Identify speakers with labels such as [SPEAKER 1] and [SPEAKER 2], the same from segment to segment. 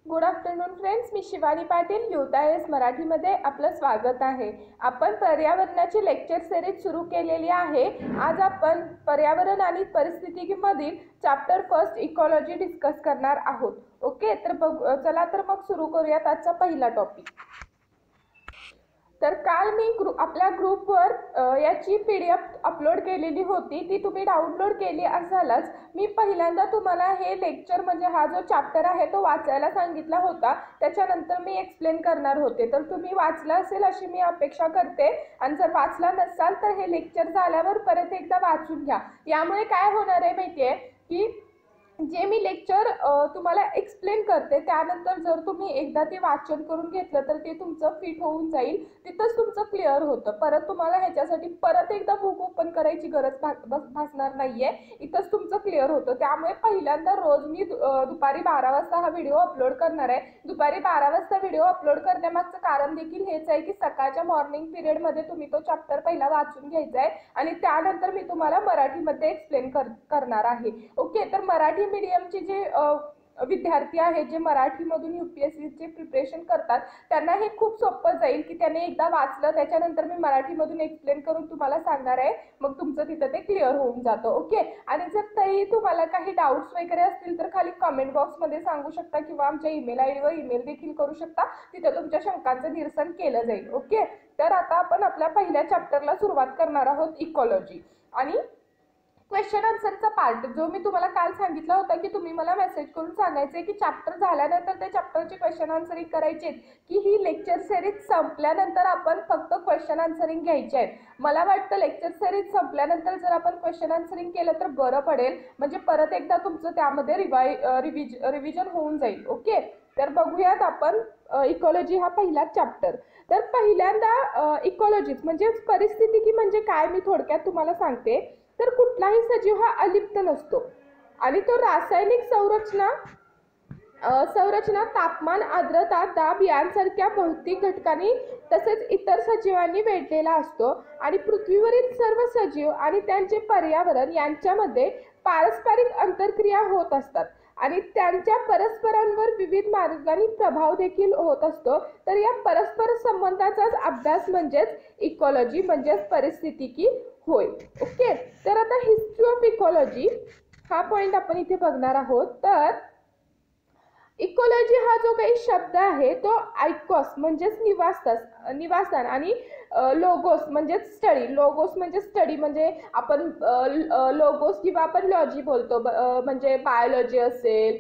[SPEAKER 1] Good afternoon friends, मी Shivani Patil UTIS मराठीमध्ये आपलं स्वागत आहे। आपण पर्यावरणाची लेक्चर सिरीज सुरू केलेली आहे। आज आपण पर्यावरण आणि परिस्थितीमधील चॅप्टर फर्स्ट इकॉलॉजी डिस्कस करणार आहोत। ओके, तर चला तर मग सुरू करूयात आजचा पहिला टॉपिक। तर काल मी आपल्या ग्रुपवर याची PDF अपलोड केलेली होती, ती तुम्ही डाउनलोड केली असालच। मी पहिल्यांदा तुम्हाला हे लेक्चर म्हणजे हा जो चॅप्टर आहे तो वाचायला सांगितला होता, त्याच्यानंतर मी एक्सप्लेन करणार होते। तर तुम्ही वाचला असेल अशी मी अपेक्षा करते, आणि जर वाचला नसाल तर हे लेक्चर झाल्यावर परत एकदा वाचून घ्या। यामुळे काय होणार आहे माहिती आहे की जे मी लेक्चर तुम्हाला एक्सप्लेन करते त्यानंतर जर तुम्ही एकदा ते वाचन करून घेतलं तर ते तुमचं फिट होऊन जाईल, तिथंच तुमचं क्लिअर होतं। परत तुम्हाला ह्याच्यासाठी परत एकदा बुक ओपन करायची गरज भासणार नाहीये, इथंच तुमचं क्लिअर होतं। त्यामुळे पहिल्यांदा रोज मी दुपारी 12 वाजता हा व्हिडिओ अपलोड करणार आहे। दुपारी 12 वाजता व्हिडिओ अपलोड करण्यामागचं कारण देखील हेच आहे की सकाळच्या मॉर्निंग पिरियडमध्ये तुम्ही तो चॅप्टर पहिला वाचून घ्यायचा आहे आणि त्यानंतर मी तुम्हाला मराठीमध्ये एक्सप्लेन करणार आहे। ओके, तर मराठी मीडियमचे जे विद्यार्थी आहेत जे मराठीमधून UPSCचे प्रिपरेशन करतात त्यांना हे खूप सोपं जाईल की त्याने एकदा वाचलं त्याच्यानंतर मी मराठीमधून एक्सप्लेन करून तुम्हाला सांगणार आहे, मग तुमचं तिथं ते क्लिअर होऊन जातं। ओके, आणि जर तरी तुम्हाला काही डाऊट्स वगैरे असतील तर खाली कमेंट बॉक्समध्ये सांगू शकता किंवा आमच्या ईमेल ID वर ईमेल देखील करू शकता, तिथं तुमच्या शंकांचं निरसन केलं जाईल। ओके, तर आता आपण आपल्या पहिल्या चॅप्टरला सुरुवात करणार आहोत, इकॉलॉजी। आणि क्वेश्चन आन्सरचा पार्ट जो मी तुम्हाला काल सांगितला होता की तुम्ही मला मेसेज करून सांगायचे की चॅप्टर झाल्यानंतर त्या चॅप्टरचे क्वेश्चन आन्सरिंग करायचे, की ही लेक्चर सिरीज संपल्यानंतर आपण फक्त क्वेश्चन आन्सरिंग घ्यायचे आहेत। मला वाटतं लेक्चर सिरीज संपल्यानंतर जर आपण क्वेश्चन आन्सरिंग केलं तर बरं पडेल, म्हणजे परत एकदा तुमचं त्यामध्ये रिव्हिजन होऊन जाईल। ओके, तर बघूयात आपण इकॉलॉजी हा पहिला चॅप्टर। तर पहिल्यांदा इकॉलॉजीच म्हणजे परिस्थितिकी म्हणजे काय मी थोडक्यात तुम्हाला सांगते। तर कुठलाही सजीव हा अलिप्त नसतो आणि तो रासायनिक संरचना, तापमान, आर्द्रता, दाब यांसारख्या भौतिक घटकांनी तसेच इतर सजीवांनी वेढलेला असतो। आणि पृथ्वीवरील सर्व सजीव आणि त्यांचे पर्यावरण यांच्यामध्ये पारस्परिक अंतरक्रिया होत असतात आणि त्यांच्या परस्परांवर विविध मार्गांनी प्रभाव देखील होत असतो। तर या परस्पर संबंधाचाच अभ्यास म्हणजेच इकॉलॉजी म्हणजेच परिस्थितिकी होय। ओके, तर आता हिस्ट्री ऑफ इकॉलॉजी हा पॉइंट आपण इथे बघणार आहोत। तर इकॉलॉजी हा जो काही शब्द आहे तो आयकॉस म्हणजेच निवासस्थान आणि लोगोस म्हणजेच स्टडी। लोगोस म्हणजे स्टडी, म्हणजे आपण लोगोस किंवा आपण लॉजी बोलतो, म्हणजे बायोलॉजी असेल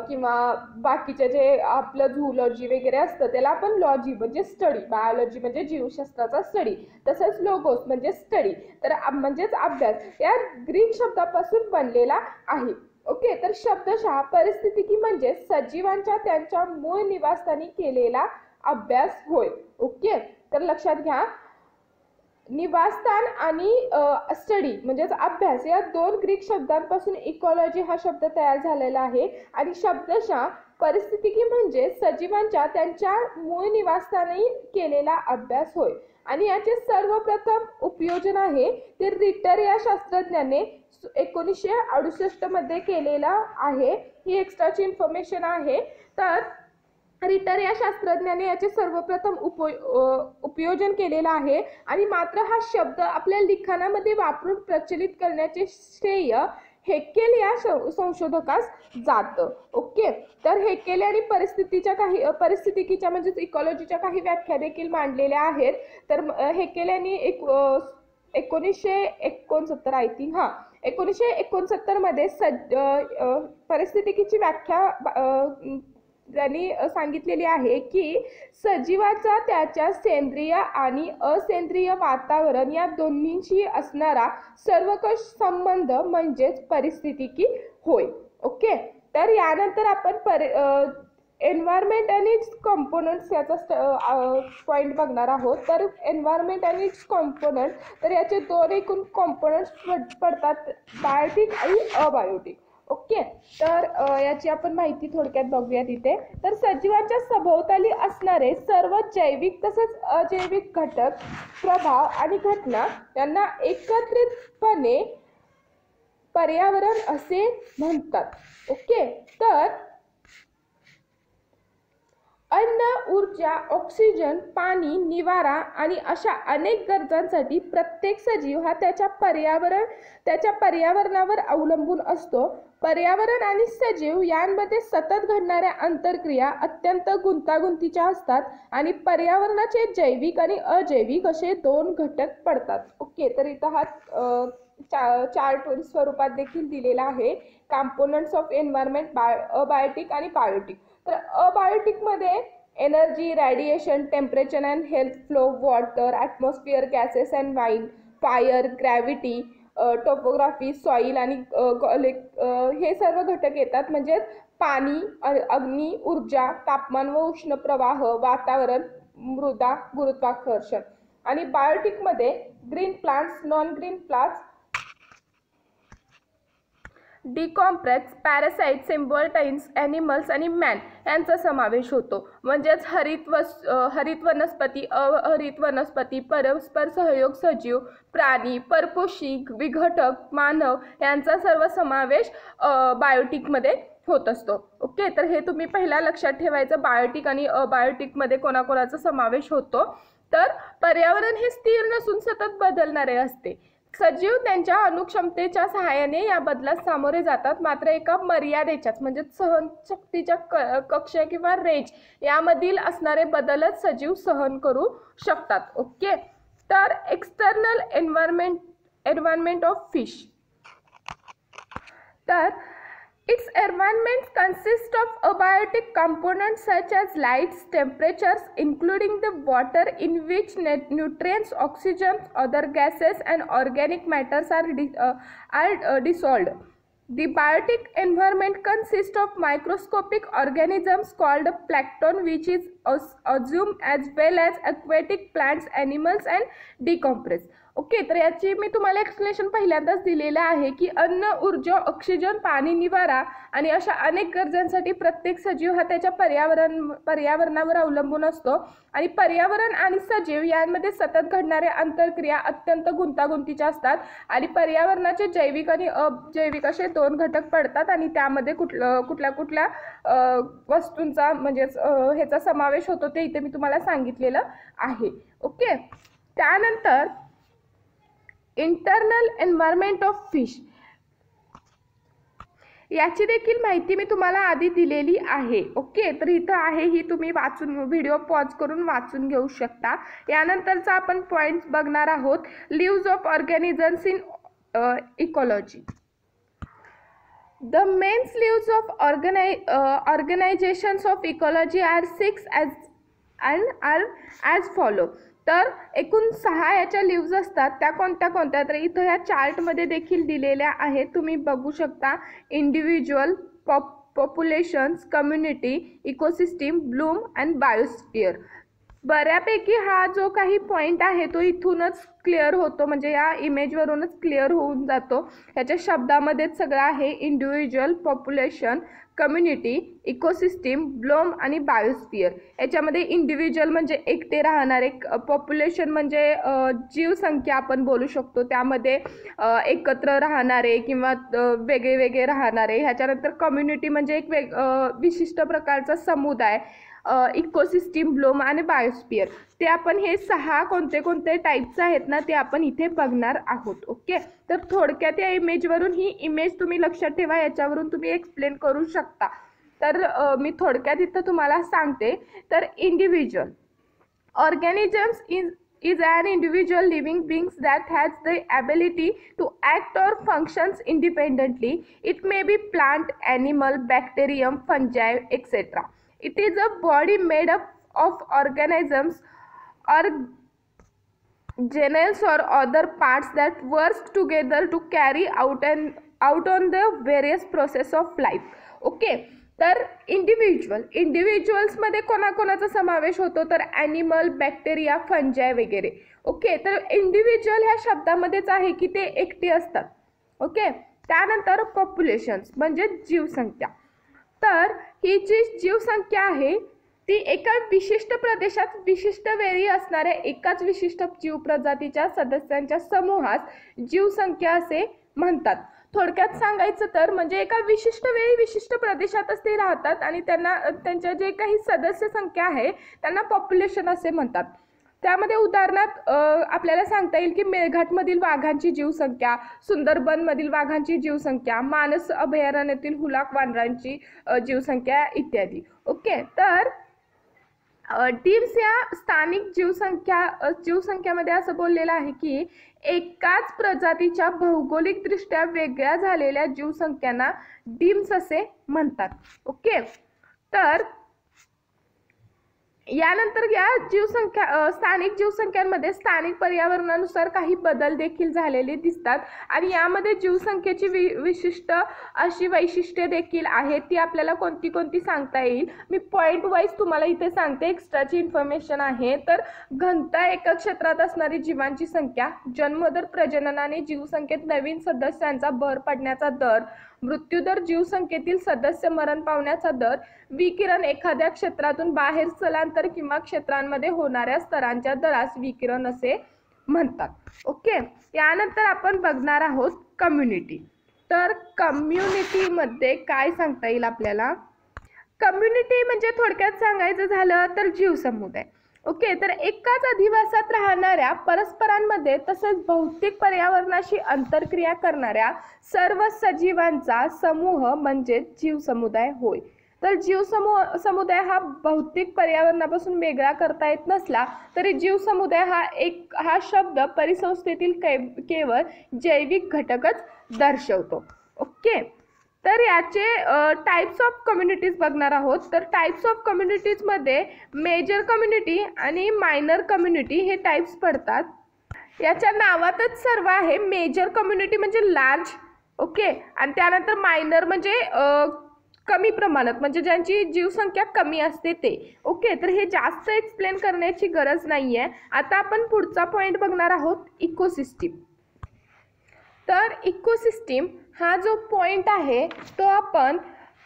[SPEAKER 1] किंवा बाकीचे जे आपलं झूलॉजी वगैरे असतं त्याला आपण लॉजी म्हणजे स्टडी, बायोलॉजी म्हणजे जीवशास्त्राचा स्टडी, तसंच लोगोस म्हणजे स्टडी तर म्हणजेच अभ्यास, या ग्रीक शब्दापासून बनलेला आहे। ओके, तर शब्दशः परिस्थितिकी म्हणजे सजीवांच्या त्यांच्या मूळ निवासस्थानी केलेला अभ्यास होय। ओके, तर लक्षात घ्या, निवासस्थान आणि स्टडी म्हणजेच अभ्यास या दोन ग्रीक शब्दांपासून इकॉलॉजी हा शब्द तयार झालेला आहे। आणि शब्दशः परिस्थितिकी म्हणजे सजीवांच्या त्यांच्या मूळ निवासस्थानी केलेला अभ्यास होय। आणि याचे सर्वप्रथम उपयोजन आहे ते रिटर या शास्त्रज्ञाने 1968 मध्ये केलेला आहे। ही एक्स्ट्राची इन्फॉर्मेशन आहे। तर रिटर या शास्त्रज्ञाने याचे सर्वप्रथम उपयोजन केलेलं आहे आणि मात्र हा शब्द आपल्या लिखाणामध्ये वापरून प्रचलित करण्याचे श्रेय हेकेल या संशोधकास जातं। ओके, तर हेकेल आणि परिस्थितिकीच्या म्हणजेच इकॉलॉजीच्या काही व्याख्या देखील मांडलेल्या आहेत। तर हेकेल यांनी 1969 आय थिंक 1969 मध्ये परिस्थितिकीची व्याख्या त्यांनी सांगितलेली आहे की सजीवाचा त्याच्या सेंद्रिय आणि असेंद्रिय वातावरण या दोन्हींशी असणारा सर्वकष संबंध म्हणजेच परिस्थितिकी होय। ओके, तर यानंतर आपण एन्व्हायरमेंट आणि इट्स कंपोनंट्स याचा पॉइंट बघणार आहोत। तर एन्व्हायरमेंट आणि इट्स कंपोनंट, तर याचे दोन एकूण कंपोनंट्स पडतात, बायोटिक आणि अबायोटिक। ओके, तर याची आपण माहिती थोडक्यात बघूयात इथे। तर सजीवांच्या सभोवताली असणारे सर्व जैविक तसेच अजैविक घटक, प्रभाव आणि घटना यांना एकत्रितपणे पर्यावरण असे म्हणतात। ओके, तर अन्न, ऊर्जा, ऑक्सिजन, पाणी, निवारा आणि अशा अनेक गरजांसाठी प्रत्येक सजीव हा त्याच्या पर्यावरणावर अवलंबून असतो. पर्यावरण आणि सजीव यांमध्ये सतत घडणाऱ्या आंतरक्रिया अत्यंत गुंतागुंतीच्या असतात आणि पर्यावरणाचे जैविक आणि अजैविक असे दोन घटक पडतात. ओके, तर इथं हा चार्ट स्वरूपात देखील दिलेला आहे. कंपोनंट्स ऑफ एन्व्हायरमेंट, अबायोटिक आणि बायोटिक. तर अबायोटिकमध्ये energy, radiation, temperature and health, flow, water, atmosphere, gases and wine, fire, gravity, topography, soil आणि हे सर्व घटक येतात. म्हणजेच पाणी, अग्नी, ऊर्जा, तापमान व उष्ण प्रवाह, वातावरण, मृदा, गुरुत्वाकर्षण. आणि बायोटिकमध्ये green plants, non green plants, decomposers, parasites, symbionts, animals आणि मॅन यांचा समावेश होतो. म्हणजेच हरित वनस्पती, अहरित वनस्पती, परस्पर सहयोग सजीव, प्राणी, परपोषी, विघटक, मानव यांचा सर्व समावेश बायोटिकमध्ये होत असतो. ओके, तर हे तुम्ही पहिला लक्षात ठेवायचं. बायोटिक आणि अबायोटिकमध्ये कोणाकोणाचा समावेश होतो. तर पर्यावरण हे स्थिर नसून सतत बदलणारे असते. सजीव त्यांच्या अणुक्षमतेच्या सहाय्याने या बदलास सामोरे जातात, मात्र एका मर्यादेच्याच म्हणजे सहनशक्तीच्या कक्ष किंवा रेंज यामधील असणारे बदलच सजीव सहन करू शकतात. ओके, तर एक्सटर्नल एन्व्हायरमेंट ऑफ फिश. तर its environment consists of abiotic components such as lights, temperatures, including the water in which nutrients, oxygen, other gases and organic matters are dissolved. The biotic environment consists of microscopic organisms called plankton, which is assumed, as well as aquatic plants, animals and decompress. Okay, तर याची मी तुम्हाला explanation पहिल्यांदाच दिलेलं आहे की अन्न, ऊर्जा, oxygen, पाणी, निवारा आणि अशा अनेक गरजांसाठी प्रत्येक सजीव हा त्याच्या पर्यावरणावर अवलंबून असतो. आणि पर्यावरण आणि सजीव यांमध्ये सतत घडणाऱ्या आंतरक्रिया अत्यंत गुंतागुंतीच्या असतात आणि पर्यावरणाचे जैविक आणि अजैविक असे दोन घटक पडतात आणि त्यामध्ये कुठल्या वस्तूंचा म्हणजेच ह्याचा समावेश होतो ते इथे मी तुम्हाला सांगितलेलं आहे. ओके, त्यानंतर इंटरनल एन्व्हायरमेंट ऑफ फिश याची देखील माहिती मी तुम्हाला आधी दिलेली आहे. ओके, तर इथं आहे ही तुम्ही वाचून व्हिडिओ पॉज करून वाचून घेऊ शकता. यानंतरचा आपण पॉइंट्स बघणार आहोत. Levels of organisms in ecology. The main sleeves of organizations of ecology are 6 as follow. तर एकूण 6 याच्या लिव्ज असतात. त्या कोणत्या तर इथं ह्या चार्टमध्ये देखील दिलेल्या आहेत, तुम्ही बघू शकता. Individual, populations, community, ecosystem, Bloom and biosphere. बऱ्यापैकी हा जो काही पॉईंट आहे तो इथूनच क्लिअर होतो, म्हणजे या इमेजवरूनच क्लिअर होऊन जातो. ह्याच्या शब्दामध्येच सगळं आहे. Individual, population, community, ecosystem, Bloom आणि बायोस्फिअर. याच्यामध्ये इंडिव्हिज्युअल म्हणजे एकटे राहणारे, पॉप्युलेशन म्हणजे जीवसंख्या आपण बोलू शकतो, त्यामध्ये एकत्र राहणारे किंवा वेगळे राहणारे. ह्याच्यानंतर कम्युनिटी म्हणजे एक विशिष्ट प्रकारचा समुदाय. इकोसिस्टीम, ब्लूम आणि बायोस्फिअर. ते आपण हे 6 कोणते टाईप्स आहेत ना ते आपण इथे बघणार आहोत. ओके, तर थोडक्यात या इमेजवरून ही इमेज तुम्ही लक्षात ठेवा, याच्यावरून तुम्ही एक्सप्लेन करू शकता. तर मी थोडक्यात इथं तुम्हाला सांगते. तर individual organisms is an individual living beings that has the ability to act or functions independently. It may be plant, animal, bacterium, fungi, etc. It is a body made up of organisms or genels or other parts that work together to carry out on the various process of life. Okay, तर इंडिव्हिज्युअल्समध्ये कोणाकोणाचा समावेश होतो तर animal, bacteria, फंजाय वगैरे. Okay, तर individual ह्या शब्दामध्येच आहे की ते एकटे असतात. ओके, त्यानंतर पॉप्युलेशन्स म्हणजे जीवसंख्या. तर ही जी जीवसंख्या आहे ती एका विशिष्ट प्रदेशात विशिष्ट वेळी असणाऱ्या एकाच विशिष्ट जीव प्रजातीच्या सदस्यांच्या समूहास जीवसंख्या असे म्हणतात. थोडक्यात सांगायचं तर म्हणजे एका विशिष्ट वेळी विशिष्ट प्रदेशातच ते राहतात आणि त्यांना त्यांच्या जे काही सदस्य संख्या आहे त्यांना पॉप्युलेशन असे म्हणतात. त्यामध्ये उदाहरणार्थ आपल्याला सांगता येईल की मेळघाटमधील वाघांची जीवसंख्या, सुंदरबनमधील वाघांची जीवसंख्या, मानस अभयारण्यातील हुलाक वानरांची जीवसंख्या इत्यादी. ओके, तर डिम्स या स्थानिक जीवसंख्यामध्ये असं बोललेलं आहे की एकाच प्रजातीच्या भौगोलिकदृष्ट्या वेगळ्या झालेल्या जीवसंख्यांना डिम्स असे म्हणतात. ओके, तर यानंतर या स्थानिक जीवसंख्यांमध्ये स्थानिक पर्यावरणानुसार काही बदल देखील झालेले दिसतात आणि यामध्ये जीवसंख्येची विशिष्ट अशी वैशिष्ट्ये देखील आहेत. ती आपल्याला कोणती कोणती सांगता येईल, मी पॉईंट वाईज तुम्हाला इथे सांगते, एक्स्ट्राची इन्फॉर्मेशन आहे. तर घनता एकक क्षेत्रात असणारी जीवांची संख्या, जन्मदर, प्रजननाने जीवसंख्येत नवीन सदस्यांचा भर पडण्याचा दर, मृत्यूदर, जीवसंख्येतील सदस्य मरण पावण्याचा दर, विकिरण, एखाद्या क्षेत्रातून बाहेर स्थलांतर किंवा क्षेत्रांमध्ये होणाऱ्या स्तरांच्या दरास विकिरण असे म्हणतात. ओके, यानंतर आपण बघणार आहोत कम्युनिटी. तर कम्युनिटीमध्ये काय सांगता येईल आपल्याला? कम्युनिटी म्हणजे थोडक्यात सांगायचं झालं तर जीवसमुदाय. ओके, तर एकाच अधिवासात राहणाऱ्या परस्परांमध्ये तसेच भौतिक पर्यावरणाशी आंतरक्रिया करणाऱ्या सर्व सजीवांचा समूह म्हणजे जीवसमुदाय होय. तर जीवसमुदाय हा भौतिक पर्यावरणापासून वेगळा करता येत नसला तरी जीवसमुदाय हा शब्द परिसंस्थेतील केवळ जैविक घटकच दर्शवतो. ओके, तर याचे टाइप्स ऑफ कम्युनिटीज बघणार आहोत. तर टाइप्स ऑफ कम्युनिटीजमध्ये मेजर कम्युनिटी आणि मायनर कम्युनिटी हे टाइप्स पडतात. याच्या नावातच सर्व आहे. मेजर कम्युनिटी म्हणजे लार्ज, ओके, आणि त्यानंतर मायनर म्हणजे कमी प्रमाणात, म्हणजे ज्यांची जीवसंख्या कमी असते ते. ओके, तर हे जास्त एक्सप्लेन करण्याची गरज नाही आहे. आता आपण पुढचा पॉईंट बघणार आहोत, इकोसिस्टीम. तर इकोसिस्टीम हा जो पॉईंट आहे तो आपण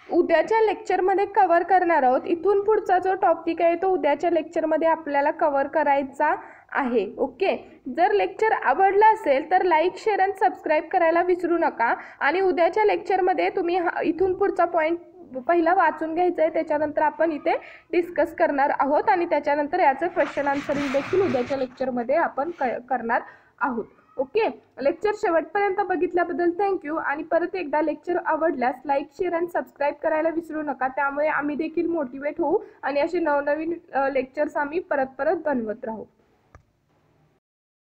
[SPEAKER 1] उद्याच्या लेक्चरमध्ये कव्हर करणार आहोत. इथून पुढचा जो टॉपिक आहे तो उद्याच्या लेक्चरमध्ये आपल्याला कव्हर करायचा आहे. ओके, जर लेक्चर आवडला असेल तर लाईक, शेअर आणि सबस्क्राईब करायला विसरू नका. आणि उद्याच्या लेक्चरमध्ये तुम्ही इथून पुढचा पॉईंट पहिला वाचून घ्यायचा आहे, त्याच्यानंतर आपण इथे डिस्कस करणार आहोत आणि त्याच्यानंतर याचं क्वेश्चन आन्सरिंग देखील उद्याच्या लेक्चरमध्ये आपण करणार आहोत. ओके, लेक्चर शेवटपर्यंत बघितल्याबद्दल थँक्यू. आणि परत एकदा लेक्चर आवडल्यास लाईक, शेअर आणि सबस्क्राईब करायला विसरू नका. त्यामुळे आम्ही देखील मोटिवेट होऊ आणि असे नवनवीन लेक्चर्स आम्ही परत बनवत राहू.